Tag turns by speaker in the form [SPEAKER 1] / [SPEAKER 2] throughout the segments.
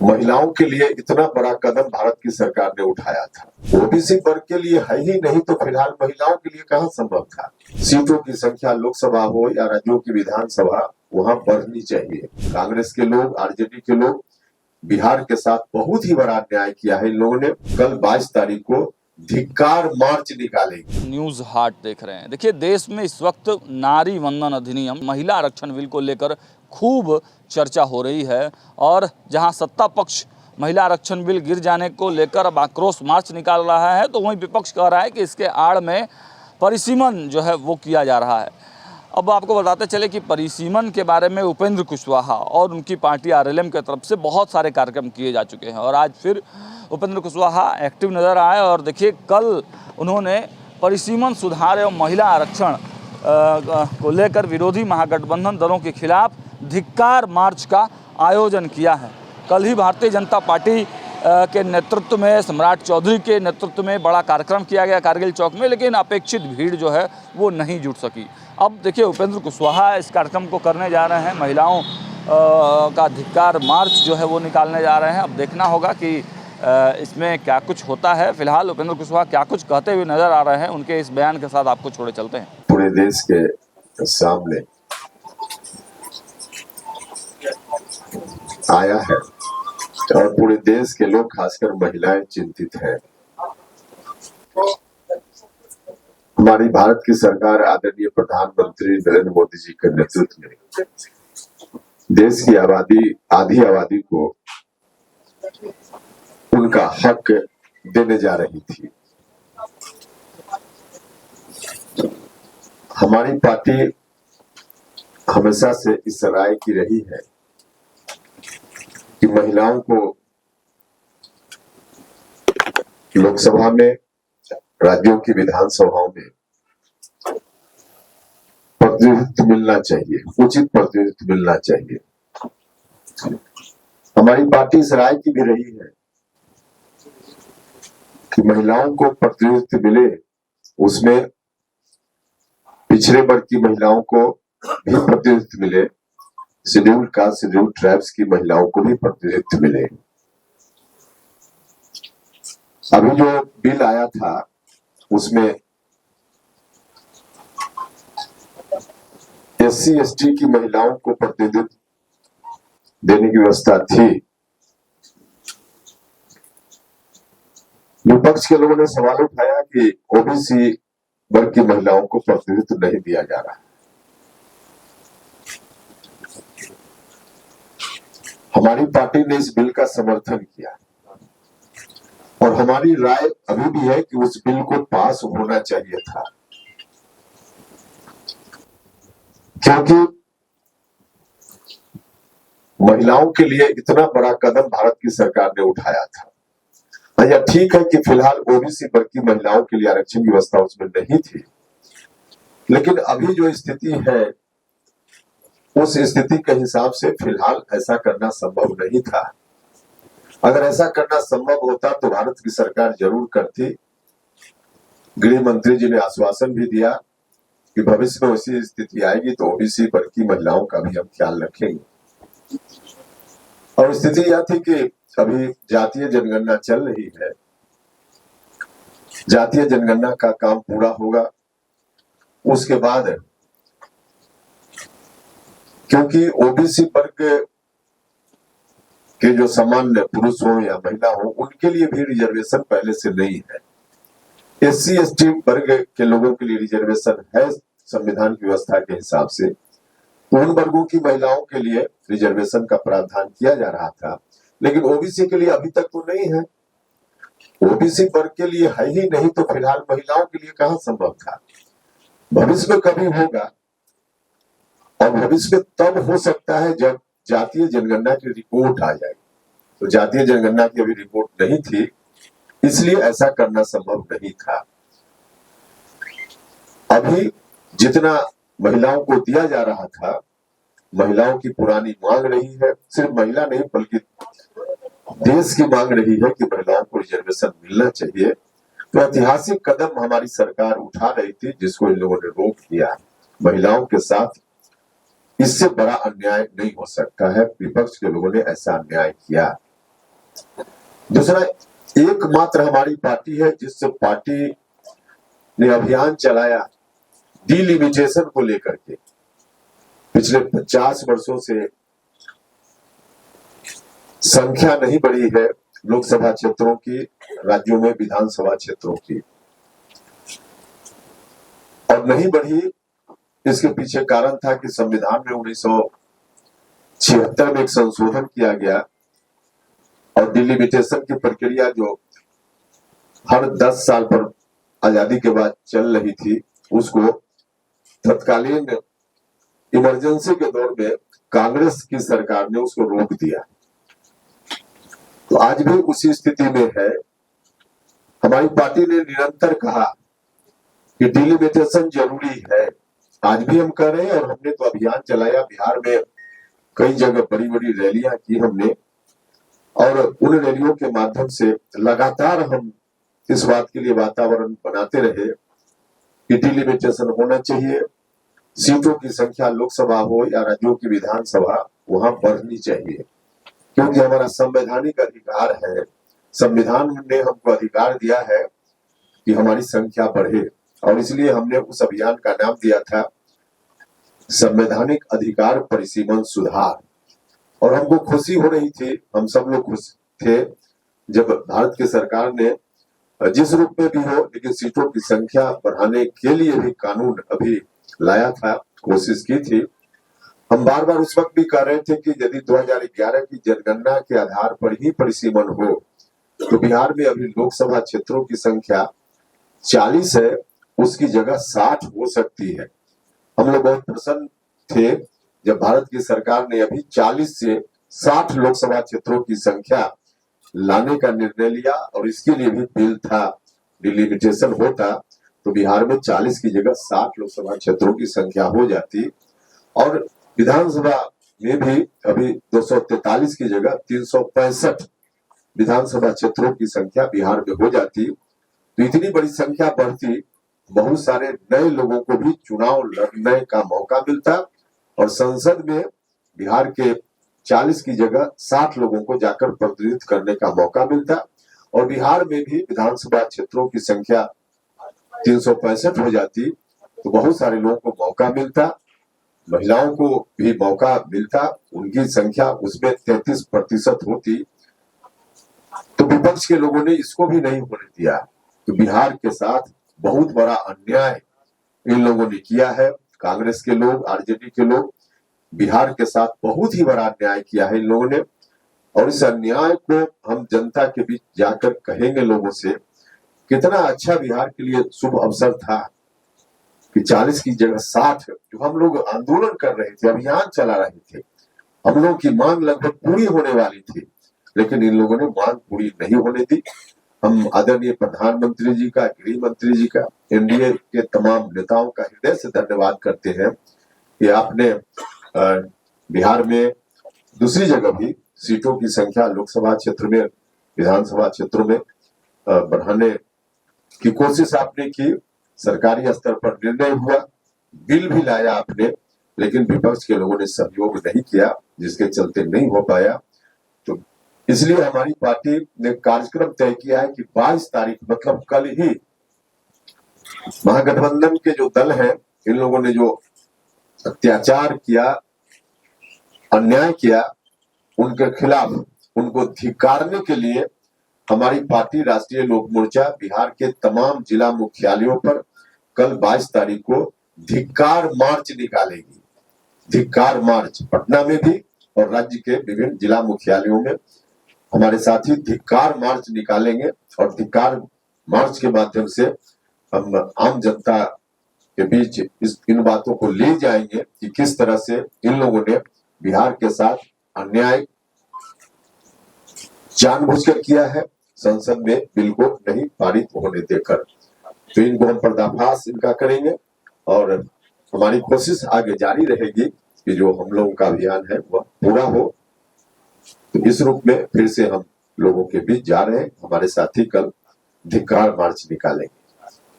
[SPEAKER 1] महिलाओं के लिए इतना बड़ा कदम भारत की सरकार ने उठाया था। ओबीसी वर्ग के लिए है ही नहीं तो फिलहाल महिलाओं के लिए कहां संभव था। सीटों की संख्या लोकसभा हो या राज्यों की विधानसभा वहां बढ़नी चाहिए। कांग्रेस के लोग, आरजेडी के लोग बिहार के साथ बहुत ही बड़ा अन्याय किया है। इन लोगों ने कल 22 तारीख को धिक्कार मार्च निकालेगी।
[SPEAKER 2] न्यूज हाट देख रहे हैं। देखिए, देश में इस वक्त नारी वंदन अधिनियम, महिला आरक्षण बिल को लेकर खूब चर्चा हो रही है और जहां सत्ता पक्ष महिला आरक्षण बिल गिर जाने को लेकर अब आक्रोश मार्च निकाल रहा है, तो वहीं विपक्ष कह रहा है कि इसके आड़ में परिसीमन जो है वो किया जा रहा है। अब आपको बताते चले कि परिसीमन के बारे में उपेंद्र कुशवाहा और उनकी पार्टी आरएलएम की तरफ से बहुत सारे कार्यक्रम किए जा चुके हैं और आज फिर उपेंद्र कुशवाहा एक्टिव नज़र आए और देखिए, कल उन्होंने परिसीमन सुधार एवं महिला आरक्षण को लेकर विरोधी महागठबंधन दलों के खिलाफ धिक्कार मार्च का आयोजन किया है। कल ही भारतीय जनता पार्टी के नेतृत्व में, सम्राट चौधरी के नेतृत्व में बड़ा कार्यक्रम किया गया कारगिल चौक में, लेकिन अपेक्षित भीड़ जो है वो नहीं जुट सकी। अब देखिए, उपेंद्र कुशवाहा इस कार्यक्रम को करने जा रहे हैं, महिलाओं का धिक्कार मार्च जो है वो निकालने जा रहे हैं। अब देखना होगा कि इसमें क्या कुछ होता है। फिलहाल उपेंद्र कुशवाहा क्या कुछ कहते हुए नजर आ रहे हैं, उनके इस बयान के साथ आपको छोड़े चलते हैं।
[SPEAKER 1] पूरे देश के सामने आया है और पूरे देश के लोग, खासकर महिलाएं, चिंतित हैं। हमारी भारत की सरकार आदरणीय प्रधानमंत्री नरेंद्र मोदी जी के नेतृत्व में देश की आधी आबादी को उनका हक देने जा रही थी। हमारी पार्टी हमेशा से इस राय की रही है कि महिलाओं को लोकसभा में, राज्यों की विधानसभाओं में प्रतिनिधित्व मिलना चाहिए, उचित प्रतिनिधित्व मिलना चाहिए। हमारी पार्टी इस राय की भी रही है कि महिलाओं को प्रतिनिधित्व मिले, उसमें पिछड़े वर्ग की महिलाओं को भी प्रतिनिधित्व मिले, शेड्यूल कास्ट, शेड्यूल ट्राइब्स की महिलाओं को भी प्रतिनिधित्व मिले। अभी जो बिल आया था उसमें एससी एसटी की महिलाओं को प्रतिनिधित्व देने की व्यवस्था थी। विपक्ष के लोगों ने सवाल उठाया कि ओबीसी वर्ग की महिलाओं को प्रतिनिधित्व नहीं दिया जा रहा है। हमारी पार्टी ने इस बिल का समर्थन किया और हमारी राय अभी भी है कि उस बिल को पास होना चाहिए था, क्योंकि महिलाओं के लिए इतना बड़ा कदम भारत की सरकार ने उठाया था। यह ठीक है कि फिलहाल ओबीसी वर्ग की महिलाओं के लिए आरक्षण की व्यवस्था उसमें नहीं थी, लेकिन अभी जो स्थिति है उस स्थिति के हिसाब से फिलहाल ऐसा करना संभव नहीं था। अगर ऐसा करना संभव होता तो भारत की सरकार जरूर करती। गृह मंत्री जी ने आश्वासन भी दिया कि भविष्य में ऐसी स्थिति आएगी तो ओबीसी वर्ग की महिलाओं का भी हम ख्याल रखेंगे। और स्थिति यह थी कि अभी जातीय जनगणना चल रही है। जातीय जनगणना का काम पूरा होगा, उसके बाद क्योंकि ओबीसी वर्ग के जो सामान्य पुरुष हो या महिला हो, उनके लिए भी रिजर्वेशन पहले से नहीं है। एससी एसटी वर्ग के लोगों के लिए रिजर्वेशन है संविधान की व्यवस्था के हिसाब से। उन वर्गों की महिलाओं के लिए रिजर्वेशन का प्रावधान किया जा रहा था, लेकिन ओबीसी के लिए अभी तक तो नहीं है। ओबीसी वर्ग के लिए है ही नहीं तो फिलहाल महिलाओं के लिए कहां संभव था। भविष्य में कभी होगा और भविष्य में तब हो सकता है जब जातीय जनगणना की रिपोर्ट आ जाए। तो जातीय जनगणना की अभी रिपोर्ट नहीं थी, इसलिए ऐसा करना संभव नहीं था। अभी जितना महिलाओं को दिया जा रहा था, महिलाओं की पुरानी मांग रही है, सिर्फ महिला नहीं बल्कि देश की मांग रही है कि महिलाओं को रिजर्वेशन मिलना चाहिए। तो ऐतिहासिक कदम हमारी सरकार उठा रही थी, जिसको इन लोगों ने रोक दिया। महिलाओं के साथ इससे बड़ा अन्याय नहीं हो सकता है। विपक्ष के लोगों ने ऐसा अन्याय किया। दूसरा, एकमात्र हमारी पार्टी है जिस पार्टी ने अभियान चलाया डिलिमिटेशन को लेकर के। पिछले 50 वर्षों से संख्या नहीं बढ़ी है लोकसभा क्षेत्रों की, राज्यों में विधानसभा क्षेत्रों की, और नहीं बढ़ी। इसके पीछे कारण था कि संविधान में 1976 में एक संशोधन किया गया और डिलिमिटेशन की प्रक्रिया जो हर 10 साल पर आजादी के बाद चल रही थी, उसको तत्कालीन इमरजेंसी के दौर में कांग्रेस की सरकार ने उसको रोक दिया। तो आज भी उसी स्थिति में है। हमारी पार्टी ने निरंतर कहा कि डिलिमिटेशन जरूरी है, आज भी हम कर रहे हैं, और हमने तो अभियान चलाया। बिहार में कई जगह बड़ी बड़ी रैलियां की हमने, और उन रैलियों के माध्यम से लगातार हम इस बात के लिए वातावरण बनाते रहे कि डिलिमिटेशन होना चाहिए। सीटों की संख्या लोकसभा हो या राज्यों की विधानसभा, वहां बढ़नी चाहिए, क्योंकि हमारा संवैधानिक अधिकार है। संविधान ने हमको अधिकार दिया है कि हमारी संख्या बढ़े, और इसलिए हमने उस अभियान का नाम दिया था संवैधानिक अधिकार परिसीमन सुधार। और हमको खुशी हो रही थी, हम सब लोग खुश थे जब भारत की सरकार ने जिस रूप में भी हो, लेकिन सीटों की संख्या बढ़ाने के लिए भी कानून अभी लाया था, कोशिश की थी। हम बार बार उस वक्त भी कह रहे थे कि यदि 2011 की जनगणना के आधार पर ही परिसीमन हो तो बिहार में अभी लोकसभा क्षेत्रों की संख्या 40 है, उसकी जगह 60 हो सकती है। हम लोग बहुत प्रसन्न थे जब भारत की सरकार ने अभी 40 से 60 लोकसभा क्षेत्रों की संख्या लाने का निर्णय लिया, और इसके लिए भी बिल था। डिलिमिटेशन होता तो बिहार में 40 की जगह 60 लोकसभा क्षेत्रों की संख्या हो जाती, और विधानसभा में भी अभी 243 की जगह 365 विधानसभा क्षेत्रों की संख्या बिहार में हो जाती। तो इतनी बड़ी संख्या बढ़ती, बहुत सारे नए लोगों को भी चुनाव लड़ने का मौका मिलता, और संसद में बिहार के 40 की जगह 60 लोगों को जाकर प्रतिनिधित्व करने का मौका मिलता, और बिहार में भी विधानसभा क्षेत्रों की संख्या 365 हो जाती, तो बहुत सारे लोगों को मौका मिलता, महिलाओं को भी मौका मिलता, उनकी संख्या उसमें 33% होती। तो विपक्ष के लोगों ने इसको भी नहीं होने दिया। तो बिहार के साथ बहुत बड़ा अन्याय इन लोगों ने किया है। कांग्रेस के लोग, आरजेडी के लोग बिहार के साथ बहुत ही बड़ा अन्याय किया है इन लोगों ने, और इस अन्याय को हम जनता के बीच जाकर कहेंगे लोगों से। कितना अच्छा बिहार के लिए शुभ अवसर था कि 40 की जगह 60, जो हम लोग आंदोलन कर रहे थे, अभियान चला रहे थे, हम लोगों की मांग लगभग पूरी होने वाली थी, लेकिन इन लोगों ने मांग पूरी नहीं होने दी। हम आदरणीय प्रधानमंत्री जी का, गृह मंत्री जी का, एनडीए के तमाम नेताओं का हृदय से धन्यवाद करते हैं कि आपने बिहार में दूसरी जगह भी सीटों की संख्या लोकसभा क्षेत्र में, विधानसभा क्षेत्रों में बढ़ाने की कोशिश आपने की। सरकारी स्तर पर निर्णय हुआ, बिल भी लाया आपने, लेकिन विपक्ष के लोगों ने सहयोग नहीं किया, जिसके चलते नहीं हो पाया। तो इसलिए हमारी पार्टी ने कार्यक्रम तय किया है कि 22 तारीख, मतलब कल ही, महागठबंधन के जो दल हैं, इन लोगों ने जो अत्याचार किया, अन्याय किया, उनके खिलाफ, उनको धिक्कारने के लिए हमारी पार्टी राष्ट्रीय लोक मोर्चा बिहार के तमाम जिला मुख्यालयों पर कल 22 तारीख को धिक्कार मार्च निकालेगी। धिक्कार मार्च पटना में भी और राज्य के विभिन्न जिला मुख्यालयों में हमारे साथी धिक्कार मार्च निकालेंगे, और धिक्कार मार्च के माध्यम से हम आम जनता के बीच इन बातों को ले जाएंगे कि किस तरह से इन लोगों ने बिहार के साथ अन्याय जानबूझकर किया है, संसद में बिल को नहीं पारित होने देकर। तो इनको हम पर्दाफाश इनका करेंगे, और हमारी कोशिश आगे जारी रहेगी कि जो हम लोगों का अभियान है वह पूरा हो। तो इस रूप में फिर से हम लोगों के बीच जा रहे हैं। हमारे साथी कल धिक्कार मार्च निकालेंगे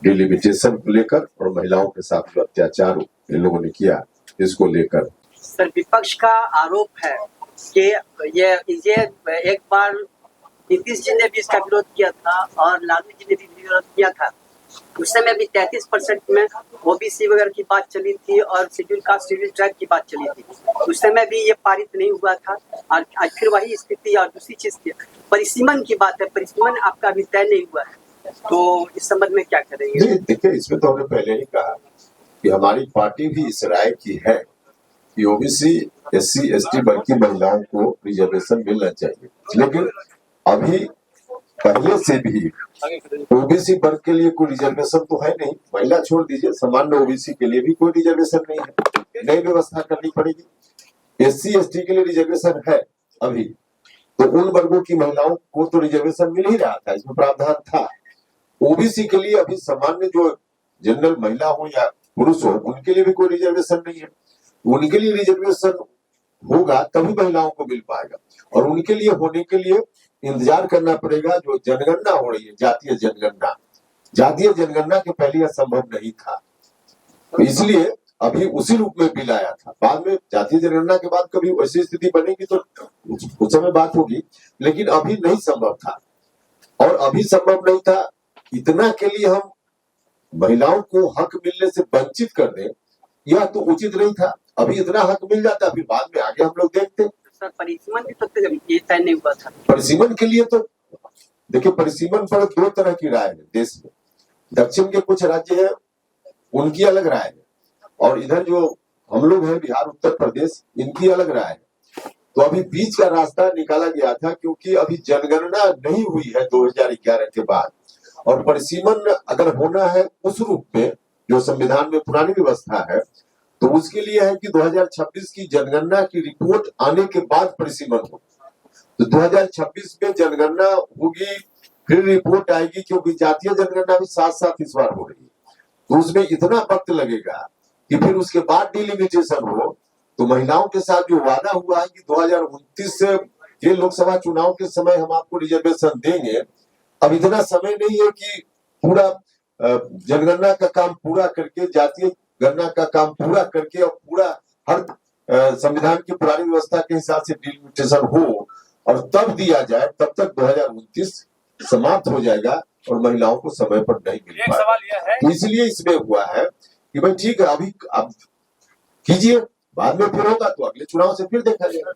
[SPEAKER 1] डिलिमिटेशन को लेकर, और महिलाओं के साथ जो अत्याचार इन लोगों ने किया इसको लेकर।
[SPEAKER 3] सर, विपक्ष का आरोप है कि ये एक बार नीतीश जी ने भी इसका विरोध किया था और लालू जी ने भी विरोध किया था। उस समय भी 33% में ओबीसी वगैरह की बात चली थी और शेड्यूल कास्ट शेड्यूल ट्राइब की बात चली थी। उस समय भी ये पारित नहीं हुआ था और आज फिर वही स्थिति। और दूसरी चीज की परिसीमन की बात है, परिसीमन आपका अभी तय नहीं हुआ है, तो इस संबंध में क्या करेंगे?
[SPEAKER 1] नहीं, देखिए, इसमें तो हमने पहले ही कहा कि हमारी पार्टी भी इस राय की है कि ओबीसी, एससी, एसटी वर्ग की महिलाओं को रिजर्वेशन मिलना चाहिए, लेकिन अभी पहले से भी ओबीसी वर्ग के लिए कोई रिजर्वेशन तो है नहीं। महिला छोड़ दीजिए, सामान्य ओबीसी के लिए भी कोई रिजर्वेशन नहीं है, नई व्यवस्था करनी पड़ेगी। एससी, एसटी के लिए रिजर्वेशन है अभी, तो उन वर्गों की महिलाओं को तो रिजर्वेशन मिल ही रहा था, इसमें प्रावधान था। ओबीसी के लिए अभी सामान्य जो जनरल महिला हो या पुरुष हो, उनके लिए भी कोई रिजर्वेशन नहीं है। उनके लिए रिजर्वेशन होगा तभी महिलाओं को मिल पाएगा, और उनके लिए होने के लिए इंतजार करना पड़ेगा। जो जनगणना हो रही है, जातीय जनगणना के पहले यह संभव नहीं था, तो इसलिए अभी उसी रूप में बिल आया था। बाद में जातीय जनगणना के बाद कभी वैसी स्थिति बनेगी तो उस समय बात होगी, लेकिन अभी नहीं संभव था। और अभी संभव नहीं था, इतना के लिए हम महिलाओं को हक मिलने से वंचित कर दें, यह तो उचित नहीं था। अभी इतना हक मिल जाता, फिर बाद में आगे हम लोग देखते।
[SPEAKER 3] सर, परिसीमन भी तो ये तय नहीं हुआ था।
[SPEAKER 1] परिसीमन के लिए तो देखिए, परिसीमन पर दो तरह की राय है देश में। दक्षिण के कुछ राज्य है, उनकी अलग राय है, और इधर जो हम लोग हैं बिहार, उत्तर प्रदेश, इनकी अलग राय है। तो अभी बीच का रास्ता निकाला गया था, क्योंकि अभी जनगणना नहीं हुई है 2011 के बाद, और परिसीमन अगर होना है उस रूप में जो संविधान में पुरानी व्यवस्था है, तो उसके लिए है कि 2026 की जनगणना की रिपोर्ट आने के बाद परिसीमन हो। तो 2026 में जनगणना होगी, फिर रिपोर्ट आएगी, क्योंकि जातीय जनगणना भी साथ साथ इस बार हो रही है, तो उसमें इतना वक्त लगेगा कि फिर उसके बाद डिलिमिटेशन हो। तो महिलाओं के साथ जो वादा हुआ है कि 2029 के लोकसभा चुनाव के समय हम आपको रिजर्वेशन देंगे, अब इतना समय नहीं है कि पूरा जनगणना का काम पूरा करके, जातीय गणना का काम पूरा करके और पूरा हर संविधान की पुरानी व्यवस्था के हिसाब से डिलिमिटेशन हो और तब दिया जाए। तब तक 2029 समाप्त हो जाएगा और महिलाओं को समय पर नहीं मिल पाएगा। तो इसलिए इसमें हुआ है कि भाई ठीक है, अभी अब कीजिए, बाद में फिर होगा तो अगले चुनाव से फिर देखा जाएगा।